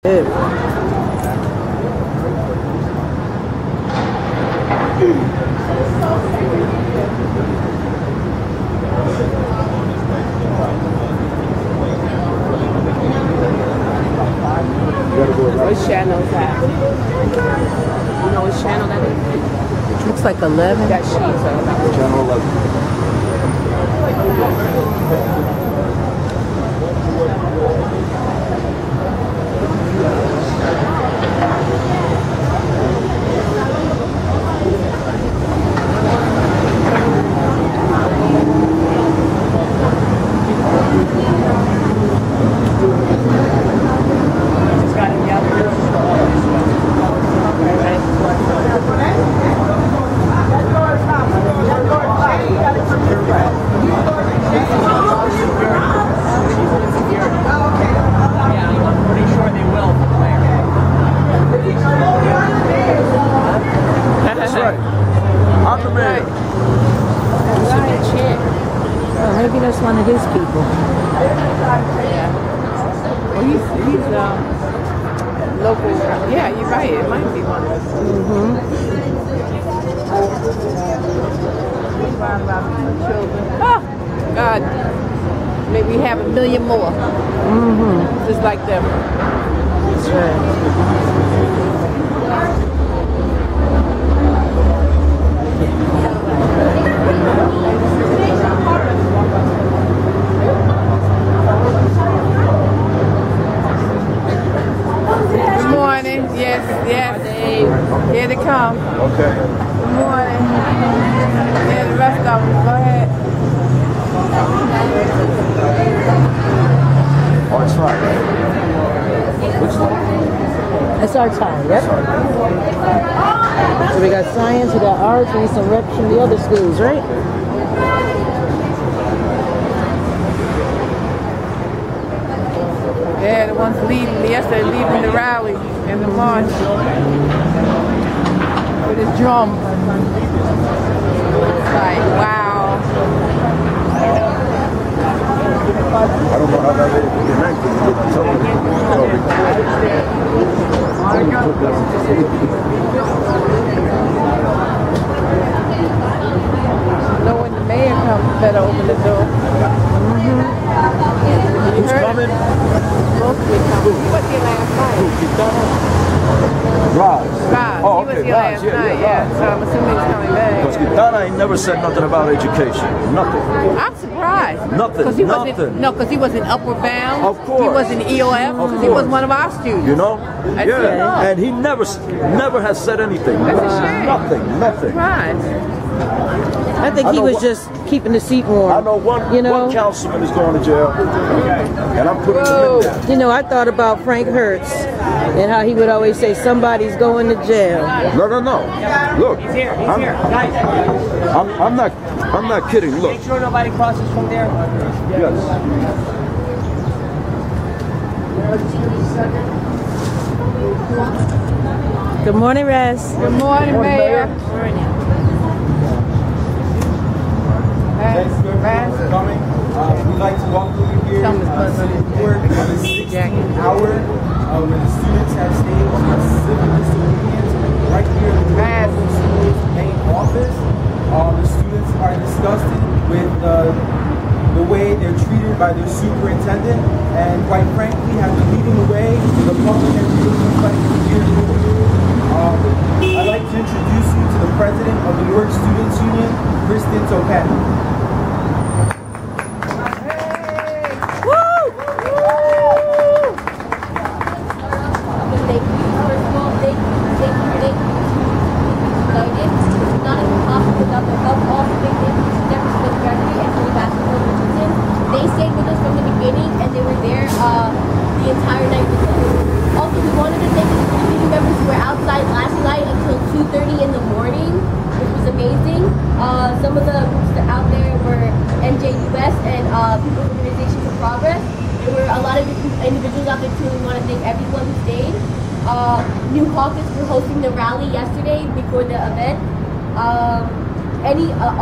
What channel is that? You know what channel that is? Looks like 11. That she's Channel 11. Maybe that's one of his people. Yeah. Well, he's local. Yeah, you're right. It might be one of us. Oh, God. Maybe we have 1 million more. Just like them. That's right. Good morning. Yes. Here they come. Okay. Good morning. Yeah, the rest of them. Go ahead. Oh, it's right. Which one? That's our time, yep. So we got science, we got arts, we need some reps from the other schools, right? Yeah, the ones yesterday leading the rally and the march with his drum. Like, wow. I don't know how that is. Know when the mayor comes, better open the door. Who's coming? Mostly coming. He was here last night. Ras. Ras. Oh, He was okay. here last night, yeah. So I'm assuming he's coming back. Because Gitana ain't never said nothing about education. Nothing. I'm surprised. Nothing. Cause he Nothing. because he was in Upward Bound. Of course. He was in EOF because he was one of our students. You know? That's Yeah. And he never has said anything. That's a shame. Nothing. Surprised. I think he was just keeping the seat warm. I know one councilman is going to jail, and I'm putting him in there. You know, I thought about Frank Hertz and how he would always say somebody's going to jail. No. Look, I'm not kidding. Look. Make sure nobody crosses from there. Yes. Good morning, Ras. Good morning, Mayor. Thanks for coming. We'd like to welcome you here to Newark on the 16th hour when the students have staged civil disobedience right here in the school's main office. The students are disgusted with the way they're treated by their superintendent, and quite frankly have been leading the way to the public education fight here in Newark. I'd like to introduce you to the president of the Newark Students Union, Kristen Topan. The entire night with us. Also, we wanted to thank the community members who were outside last night until 2:30 in the morning, which was amazing. Some of the groups that out there were NJUS and People's Organization for Progress. There were a lot of individuals out there too. We want to thank everyone who stayed. New Caucus were hosting the rally yesterday before the event.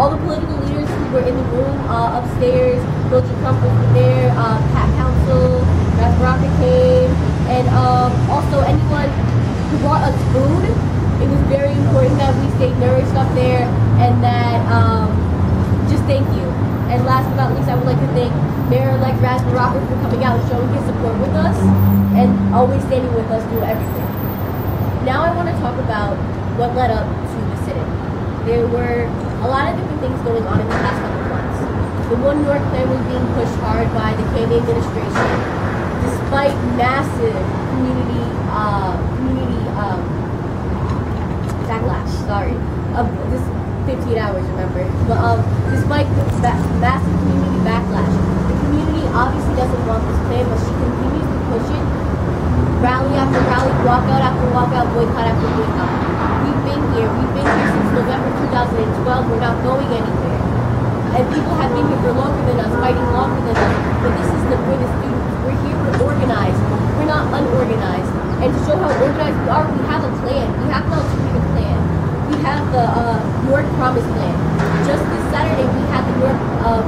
All the political leaders who were in the room upstairs, Mildred Trump was there, Pat Council, Ras Baraka came, And also anyone who brought us food, it was very important that we stay nourished up there, and that just thank you. And last but not least, I would like to thank Mayor-elect Ras Baraka for coming out and showing his support with us and always standing with us through everything. Now I want to talk about what led up to the sit-in. There were a lot of different things going on in the past couple months. The One Newark plan was being pushed hard by the KMA administration, despite massive community backlash. Sorry, this 15 hours, remember? But despite the massive community backlash, the community obviously doesn't want this plan, but she continues to push it. Rally after rally, walkout after walkout, boycott after boycott. We've been here since November 2012. We're not going anywhere. And people have been here for longer than us, fighting longer than us. But this is we're the students. We're here to organize. We're not unorganized. And to show how organized we are, we have a plan. We have an alternative plan. We have the Newark Promise Plan. Just this Saturday, we had the Newark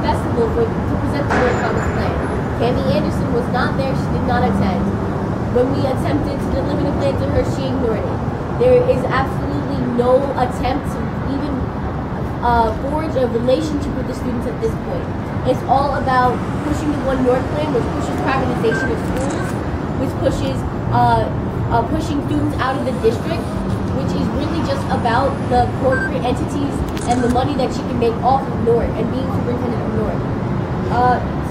Festival to present the Newark Promise Plan. Tammy Anderson was not there. She did not attend. When we attempted to deliver the plan to her, she ignored it. There is absolutely no attempt to even forge a relationship with the students at this point. It's all about pushing the One Newark plan, which pushes privatization of schools, which pushes pushing students out of the district, which is really just about the corporate entities and the money that she can make off of Newark and being superintendent of Newark.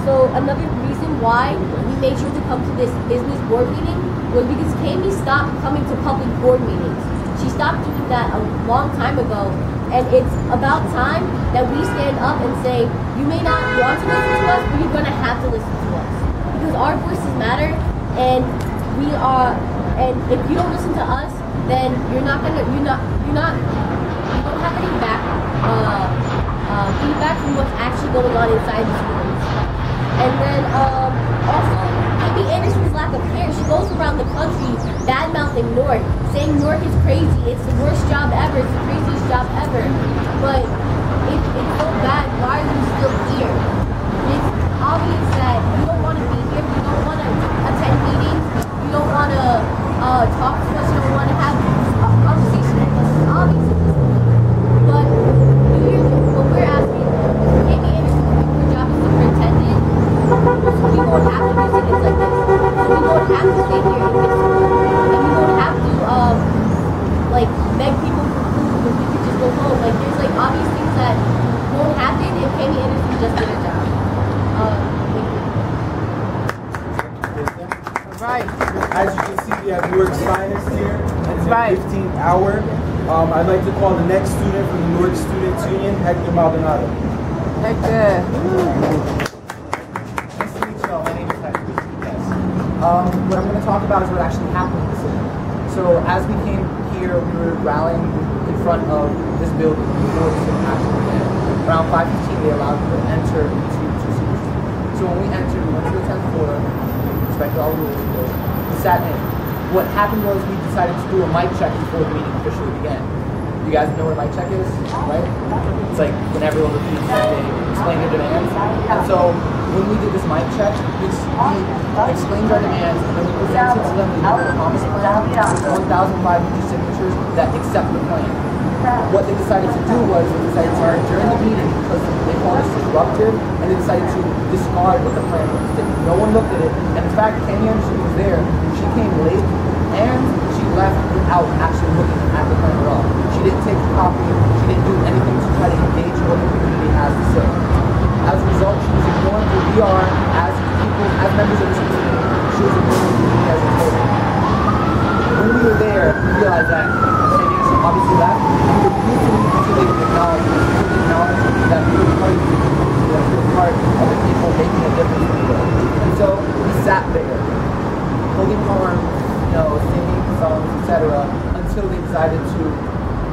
So another reason why we made sure to come to this business board meeting was because Kami stopped coming to public board meetings. She stopped doing that a long time ago, and it's about time that we stand up and say, you may not want to listen to us, but you're going to have to listen to us. Because our voices matter, and we are, and if you don't listen to us, then you don't have any feedback from what's actually going on inside the schools. And then also, Amy Anderson's lack of care. She goes around the country bad-mouthing Newark, saying Newark is crazy. It's the worst job ever. It's the craziest job ever. But if it's so bad, why are you still here? It's obvious that you don't want to be here. You don't want to attend meetings. You don't want to talk to us. You don't want to have a conversation with us. It's obvious at this point. But what we're asking is Amy Anderson to do her job as superintendent. So we won't have to do things like this. So we won't have to stay here and get food. And we won't have to beg people for food because we could just go home. There's obvious things that won't happen if Amy Anderson just did her job. Right. As you can see, we have Newark's finest here. It's the Right. 15th hour. I'd like to call the next student from the Newark Students Union, Hector Maldonado. Hector. Nice to meet you all. My name is Hector. Yes. What I'm going to talk about is what actually happened in the city. So as we came here, we were rallying in front of this building. We know this is happening. Around 5:15, they allowed people to enter into Cedar. So when we entered, we went to the 10th floor, respected all the rules, we sat in. What happened was we decided to do a mic check before the meeting officially began. You guys know what a mic check is, right? It's like when everyone repeats and they explain their demands. And so when we did this mic check, we explained our demands and then we presented to them the Newark Promise Plan with 1,500 signatures that accept the plan. What they decided to do was they decided to, during the meeting, because they called us disruptive, and they decided to discard what the plan was. No one looked at it, and in fact, Tammy Anderson was there. She came late, and she left without actually looking at the plan at all. She didn't take a copy. She didn't do anything to try to engage what the community has to say. As a result, she was ignoring who we are as people, as members of this community. She was ignoring the community as a whole. When we were there, we realized that Tammy Anderson obviously left. We refused to leave until they acknowledged that we were part of the community, that we were part of the people making a difference in the world. And so we sat there, holding arms, singing songs, etc., until they decided to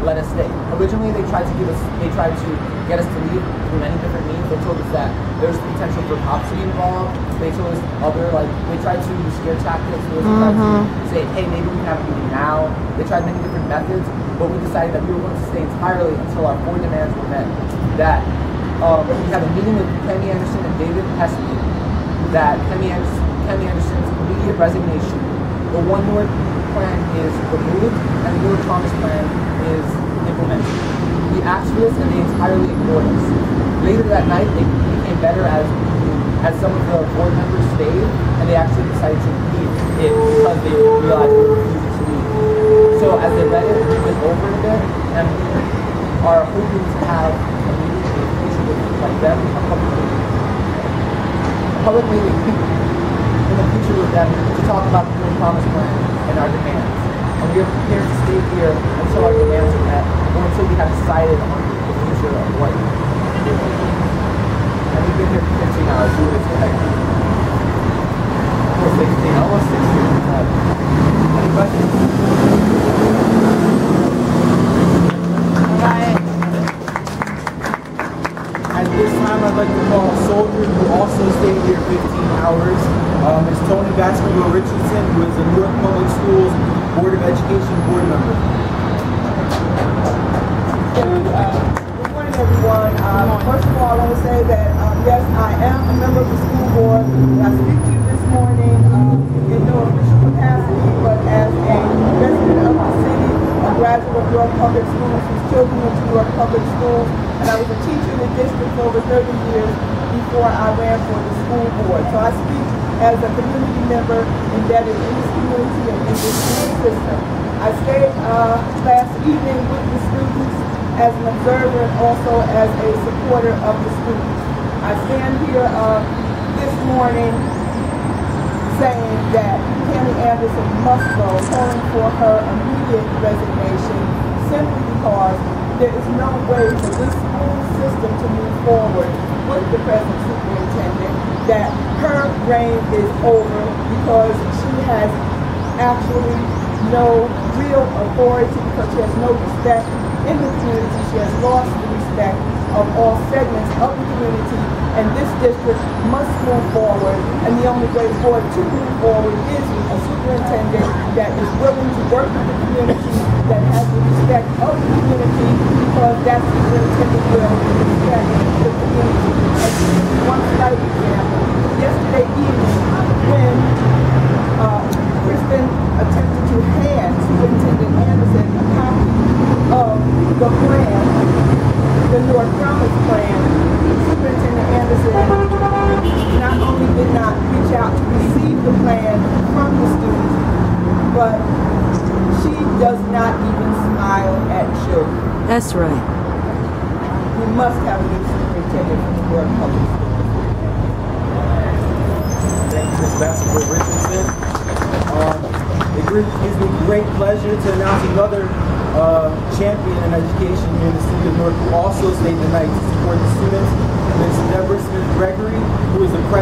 let us stay. Originally, they tried to get us to leave through many different means. They told us that there's potential for cops to be involved. They told us they tried to use scare tactics. They tried to say, hey, maybe we can have a meeting now. They tried many different methods, but we decided that we were going to stay entirely until our 4 demands were met. That we had a meeting with Tammy Anderson and David Hesby, that Tammy Anderson's immediate resignation, the One North plan is removed and the Newark Promise plan is implemented. We asked for this and they entirely ignored us. Later that night, it became better as some of the board members stayed and they actually decided to leave it because they realized we were refusing to leave. So as they read it, we went over it a bit and are hoping to have a meeting in the future with like them, a public meeting in the future with them to talk about the Newark Promise plan and our demands. And we are prepared to stay here until our demands are met or until we have decided on the future of what we're doing. And we've been here for 15 hours, so it's like almost 16. Any questions? At this time, I'd like to call a soldier who also stayed here 15 hours. It's Tony Baskerville Richardson, who is the Newark Public Schools Board of Education board member. Good morning, everyone. First of all, I want to say that, yes, I am a member of the school board. I speak to you this morning in no official capacity, but as a resident of the city, a graduate of Newark Public Schools, whose children went to Newark Public Schools, and I was a teacher in the district for over 30 years before I ran for the school board. So I speak as a community member embedded in this community and in this school system. I stayed last evening with the students as an observer and also as a supporter of the students. I stand here this morning saying that Tammy Anderson must go, calling for her immediate resignation simply because there is no way for this school system to move forward with the present superintendent, that her reign is over because she has actually no real authority, because she has no respect in the community. She has lost the respect of all segments of the community, and this district must move forward, and the only way for it to move forward is a superintendent that is willing to work with the community, that has the respect of the community, because that superintendent will respect the community. And to give you one slight example, yesterday evening when Kristen attempted to hand Superintendent Anderson a copy of the plan, the Newark Promise plan, Superintendent Anderson not only did not reach out to receive the plan from the students, but she does not even smile at children. That's right. We must have a new superintendent for the Newark Public Schools. Thank you, Ms. Baskerville Richardson. It gives me great pleasure to announce another champion in education here in the city of Newark who also stayed the night to support the students, Ms. Deborah Smith Gregory, who is the president